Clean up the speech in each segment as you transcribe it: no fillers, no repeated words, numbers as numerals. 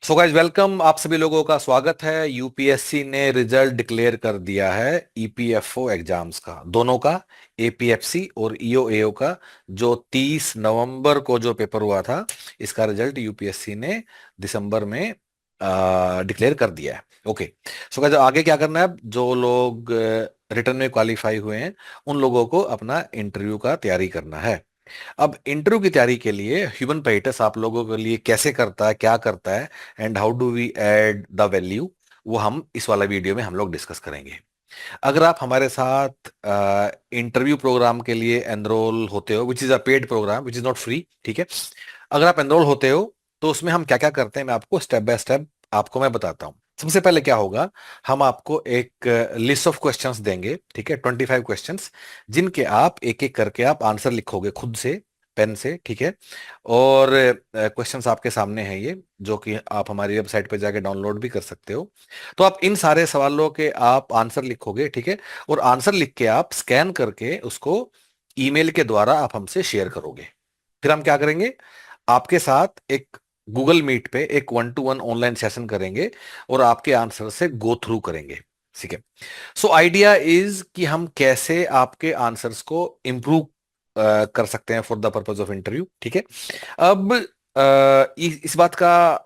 So guys welcome, आप सभी लोगों का स्वागत है। यूपीएससी ने रिजल्ट डिक्लेयर कर दिया है ईपीएफओ एग्जाम्स का, दोनों का, एपीएफसी और ईओएओ का। जो 30 नवंबर को जो पेपर हुआ था, इसका रिजल्ट यूपीएससी ने दिसंबर में डिक्लेयर कर दिया है। ओके। सो गाइस आगे क्या करना है, अब जो लोग रिटर्न में क्वालिफाई हुए हैं उन लोगों को अपना इंटरव्यू का तैयारी करना है। अब इंटरव्यू की तैयारी के लिए ह्यूमन पेइटस आप लोगों के लिए कैसे करता है, क्या करता है, and how do we add the value, वो हम इस वाला वीडियो में हम लोग डिस्कस करेंगे। अगर आप हमारे साथ इंटरव्यू प्रोग्राम के लिए एनरोल होते हो, which is a paid programme, which is not free, ठीक है। अगर आप एनरोल होते हो तो उसमें हम क्या क्या करते हैं, मैं आपको स्टेप बाय स्टेप आपको मैं बताता हूँ। सबसे पहले क्या होगा, हम आपको एक लिस्ट ऑफ क्वेश्चंस देंगे, ठीक है, 25 क्वेश्चंस, जिनके आप एक एक करके आप आंसर लिखोगे खुद से, पेन से, ठीक है। और क्वेश्चंस आपके सामने हैं ये, जो कि आप हमारी वेबसाइट पर जाके डाउनलोड भी कर सकते हो। तो आप इन सारे सवालों के आप आंसर लिखोगे, ठीक है। और आंसर लिख के आप स्कैन करके उसको ईमेल के द्वारा आप हमसे शेयर करोगे। फिर हम क्या करेंगे, आपके साथ एक गूगल मीट पे एक 1-to-1 ऑनलाइन सेशन करेंगे और आपके आंसर से गो थ्रू करेंगे, ठीक है। सो आइडिया इज कि हम कैसे आपके आंसर्स को इम्प्रूव कर सकते हैं for the purpose of interview, ठीक है। अब इस बात का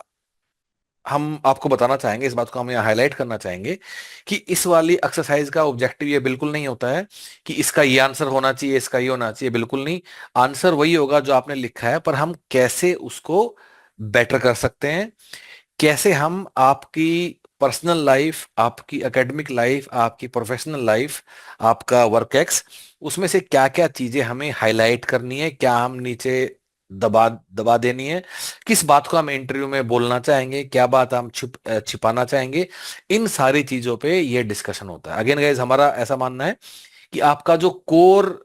हम आपको बताना चाहेंगे, इस बात को हम यहाँ हाईलाइट करना चाहेंगे कि इस वाली एक्सरसाइज का ऑब्जेक्टिव ये बिल्कुल नहीं होता है कि इसका ये आंसर होना चाहिए, इसका ये होना चाहिए, बिल्कुल नहीं। आंसर वही होगा जो आपने लिखा है, पर हम कैसे उसको बेटर कर सकते हैं, कैसे हम आपकी पर्सनल लाइफ, आपकी एकेडमिक लाइफ, आपकी प्रोफेशनल लाइफ, आपका वर्क एक्स, उसमें से क्या क्या चीजें हमें हाईलाइट करनी है, क्या हम नीचे दबा दबा देनी है, किस बात को हम इंटरव्यू में बोलना चाहेंगे, क्या बात हम छिपाना चाहेंगे। इन सारी चीजों पे ये डिस्कशन होता है। अगेन गाइज, हमारा ऐसा मानना है कि आपका जो कोर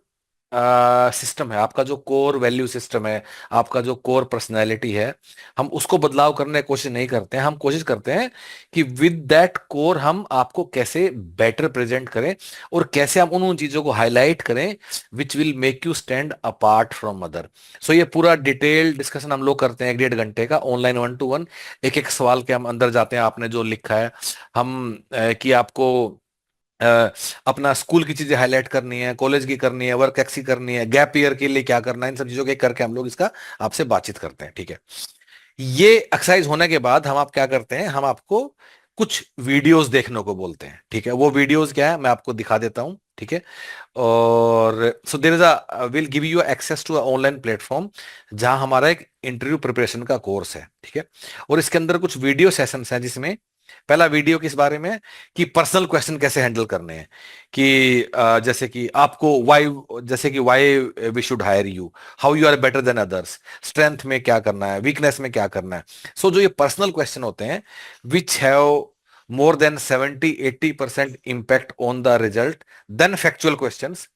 सिस्टम है, आपका जो कोर वैल्यू सिस्टम है, आपका जो कोर पर्सनैलिटी है, हम उसको बदलाव करने की कोशिश नहीं करते हैं। हम कोशिश करते हैं कि विद दैट कोर हम आपको कैसे बेटर प्रेजेंट करें और कैसे हम उन उन चीजों को हाईलाइट करें which will make you stand apart from other. So ये पूरा डिटेल डिस्कशन हम लोग करते हैं 1-1.5 घंटे का ऑनलाइन 1-to-1। एक एक सवाल के हम अंदर जाते हैं, आपने जो लिखा है हम कि आपको अ, अपना स्कूल की चीजें हाईलाइट करनी है, कॉलेज की करनी है, वर्क एक्स की करनी है, गैप ईयर के लिए क्या करना है, इन सब चीजों के करके हम लोग इसका आपसे बातचीत करते हैं, ठीक है। ये एक्सरसाइज होने के बाद हम आप क्या करते हैं, हम आपको कुछ वीडियोस देखने को बोलते हैं, ठीक है। वो वीडियोस क्या है मैं आपको दिखा देता हूं, ठीक है। और so there is a will give you access to a online platform, जहां हमारा एक इंटरव्यू प्रिपरेशन का कोर्स है, ठीक है। और इसके अंदर कुछ वीडियो सेशंस हैं, जिसमें पहला वीडियो किस बारे में है कि पर्सनल क्वेश्चन कैसे हैंडल करने हैं, कि जैसे कि आपको वाई, जैसे कि why we should hire you, how you are better than others, strength में क्या करना है, वीकनेस में क्या करना है। सो जो ये पर्सनल क्वेश्चन होते हैं which have more than 70-80% impact on the result than factual questions.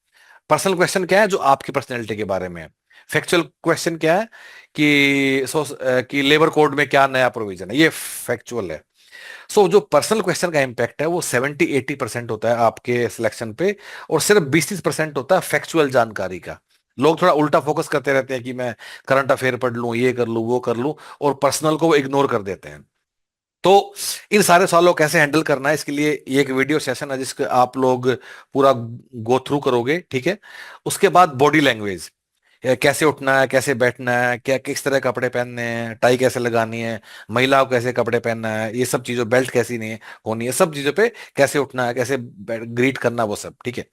Personal question क्या है, जो आपकी पर्सनैलिटी के बारे में है। फैक्चुअल क्वेश्चन क्या है कि लेबर कोड में क्या नया प्रोविजन है, ये फैक्चुअल है। सो जो पर्सनल क्वेश्चन का इम्पैक्ट है वो 70-80% होता है आपके सिलेक्शन पे, और सिर्फ 20-30% होता है फैक्चुअल जानकारी का। लोग थोड़ा उल्टा फोकस करते रहते हैं कि मैं करंट अफेयर पढ़ लूं, ये कर लूं, वो कर लूं, और पर्सनल को वो इग्नोर कर देते हैं। तो इन सारे सवालों को कैसे हैंडल करना है, इसके लिए ये एक वीडियो सेशन है जिसके आप लोग पूरा गो थ्रू करोगे, ठीक है। उसके बाद बॉडी लैंग्वेज, कैसे उठना है, कैसे बैठना है, क्या किस तरह कपड़े पहनने हैं, टाई कैसे लगानी है, महिलाओं को कैसे कपड़े पहनना है, ये सब चीजों, बेल्ट कैसी नहीं होनी है, सब चीजों पे कैसे उठना है, कैसे ग्रीट करना, वो सब, ठीक है।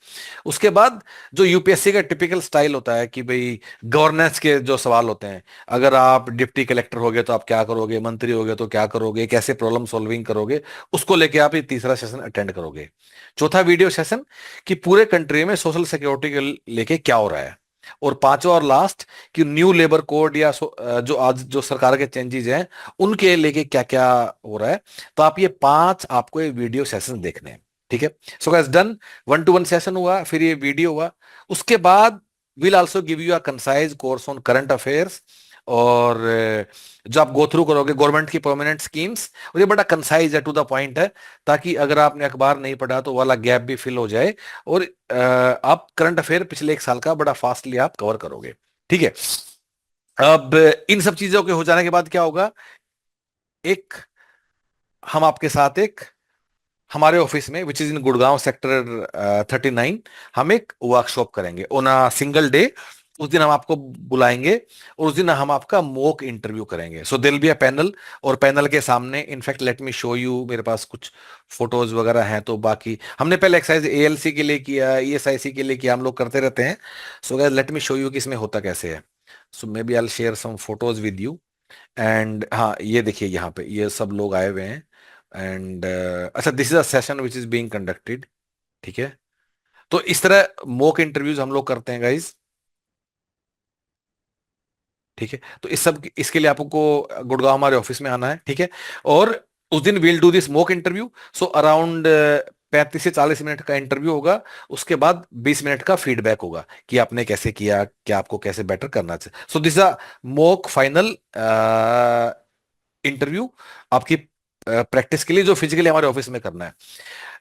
उसके बाद जो यूपीएससी का टिपिकल स्टाइल होता है कि भाई गवर्नेंस के जो सवाल होते हैं, अगर आप डिप्टी कलेक्टर होगे तो आप क्या करोगे, मंत्री होगे तो क्या करोगे, कैसे प्रॉब्लम सॉल्विंग करोगे, उसको लेके आप ये तीसरा सेशन अटेंड करोगे। चौथा वीडियो सेशन कि पूरे कंट्री में सोशल सिक्योरिटी के लेके क्या हो रहा है। और पांचवा और लास्ट कि न्यू लेबर कोड या जो आज जो सरकार के चेंजेस हैं उनके लेके क्या क्या हो रहा है। तो आप ये पांच आपको ये वीडियो सेशन देखने हैं, ठीक है। So guys done, 1-to-1 session हुआ, फिर ये वीडियो हुआ। उसके बाद will also give you a concise course on current affairs, और जो आप गो थ्रू करोगे गवर्नमेंट की परमानेंट स्कीम्स, और ये बड़ा कंसाइज है, टू द पॉइंट है, ताकि अगर आपने अखबार नहीं पढ़ा तो वाला गैप भी फिल हो जाए, और आप करंट अफेयर पिछले एक साल का बड़ा फास्टली आप कवर करोगे, ठीक है। अब इन सब चीजों के हो जाने के बाद क्या होगा, एक हम आपके साथ एक हमारे ऑफिस में which is in Gurgaon sector 39 हम एक वर्कशॉप करेंगे ऑन अ सिंगल डे। उस दिन हम आपको बुलाएंगे और उस दिन हम आपका मॉक इंटरव्यू करेंगे। So there will be a panel, और पैनल के सामने in fact let me show you, मेरे पास कुछ फोटोज वगैरह हैं। तो बाकी हमने पहले एक्सरसाइज एएलसी के लिए किया, ईएसआईसी के लिए किया, हम लोग करते रहते हैं। So guys let me show you कि इसमें होता कैसे है। So maybe I will share some photos with you. And हाँ, ये देखिए यहाँ पे ये सब लोग आए हुए हैं। एंड अच्छा, this is a session which is being conducted. ठीक है, तो इस तरह मॉक इंटरव्यूज हम लोग करते हैं गाइज। ठीक है, तो इस सब इसके लिए आपको गुड़गांव हमारे ऑफिस में आना है। ठीक है, और उस दिन we'll do this mock interview. So around 35 से 40 मिनट का इंटरव्यू होगा। उसके बाद 20 मिनट का फीडबैक होगा कि आपने कैसे किया, क्या आपको कैसे बेटर करना चाहिए। So this a mock final interview आपकी प्रैक्टिस के लिए, जो फिजिकली हमारे ऑफिस में करना है।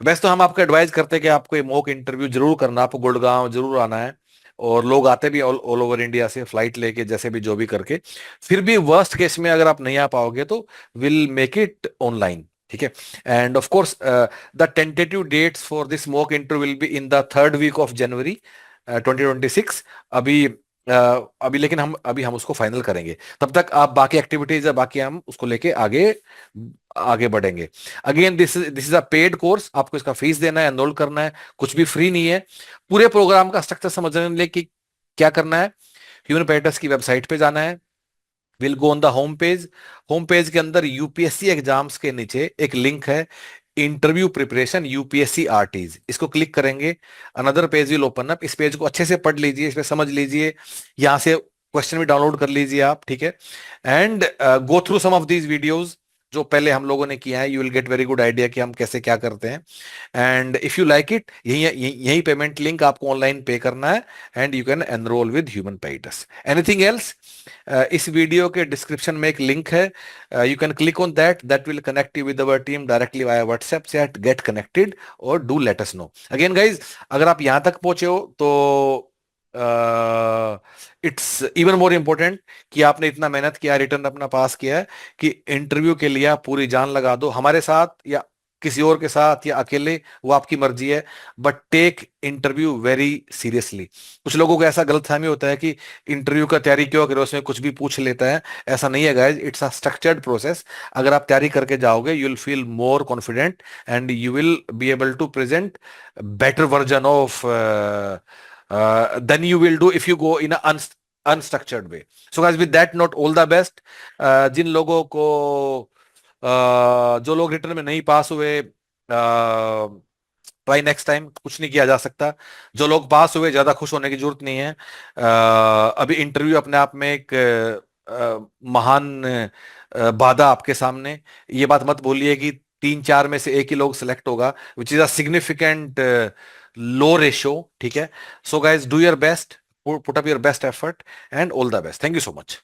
वैसे तो हम आपको एडवाइस करते हैं कि आपको ये मॉक इंटरव्यू जरूर करना, आपको गुड़गांव जरूर आना है। और लोग आते भी ऑल ओवर इंडिया से फ्लाइट लेके, जैसे भी जो भी करके। फिर भी वर्स्ट केस में अगर आप नहीं आ पाओगे तो विल मेक इट ऑनलाइन। ठीक है, and of course the tentative dates for this mock interview will be in the third week of January 2026। अभी अभी लेकिन हम उसको फाइनल करेंगे। तब तक आप बाकी एक्टिविटीज है, बाकी हम उसको लेके आगे आगे बढ़ेंगे। Again this is a paid course, आपको इसका फीस देना है, एनरोल करना है, कुछ भी फ्री नहीं है। पूरे प्रोग्राम का स्ट्रक्चर समझने के लिए कि क्या करना है, ह्यूमन पैटर्स की वेबसाइट पे जाना है। Will go on the home page. Home page के अंदर यूपीएससी एग्जाम्स के नीचे एक लिंक है, इंटरव्यू प्रिपरेशन यूपीएससी आरटीज, इसको क्लिक करेंगे। Another page will open up. इस पेज को अच्छे से पढ़ लीजिए, इसमें समझ लीजिए, यहां से क्वेश्चन भी डाउनलोड कर लीजिए आप। ठीक है, and go through some of these videos जो पहले हम लोगों ने किया है। You will get very good idea कि हम कैसे क्या करते हैं। And if you like it, यही पेमेंट लिंक आपको ऑनलाइन पे करना है, and you can enroll with human patterns. Anything else, इस वीडियो के डिस्क्रिप्शन में एक लिंक है, you can click on that, that will connect you with our team directly via WhatsApp से। Get connected और do let us know. Again guys, अगर आप यहां तक पहुंचे हो तो इट्स इवन मोर इंपॉर्टेंट कि आपने इतना मेहनत किया, रिटर्न अपना पास किया है, कि इंटरव्यू के लिए आप पूरी जान लगा दो, हमारे साथ या किसी और के साथ या अकेले, वो आपकी मर्जी है। But take interview very seriously. कुछ लोगों को ऐसा गलतफहमी होता है कि इंटरव्यू का तैयारी क्यों करो, उसमें कुछ भी पूछ लेता है। ऐसा नहीं है guys, it's a structured process. अगर आप तैयारी करके जाओगे, you will feel more confident and you will be able to present better version of than you will do if you go in a unstructured way. So guys, with that note, all the best. जिन लोगों को जो लोग return में नहीं पास हुए, try next time, कुछ नहीं किया जा सकता। जो लोग पास हुए, ज्यादा खुश होने की जरूरत नहीं है। अभी इंटरव्यू अपने आप में एक महान बाधा आपके सामने। ये बात मत भूलिए कि 3-4 में से एक ही लोग सिलेक्ट होगा, विच is a significant low ratio. ठीक है, so guys do your best, put up your best effort, and all the best. Thank you so much.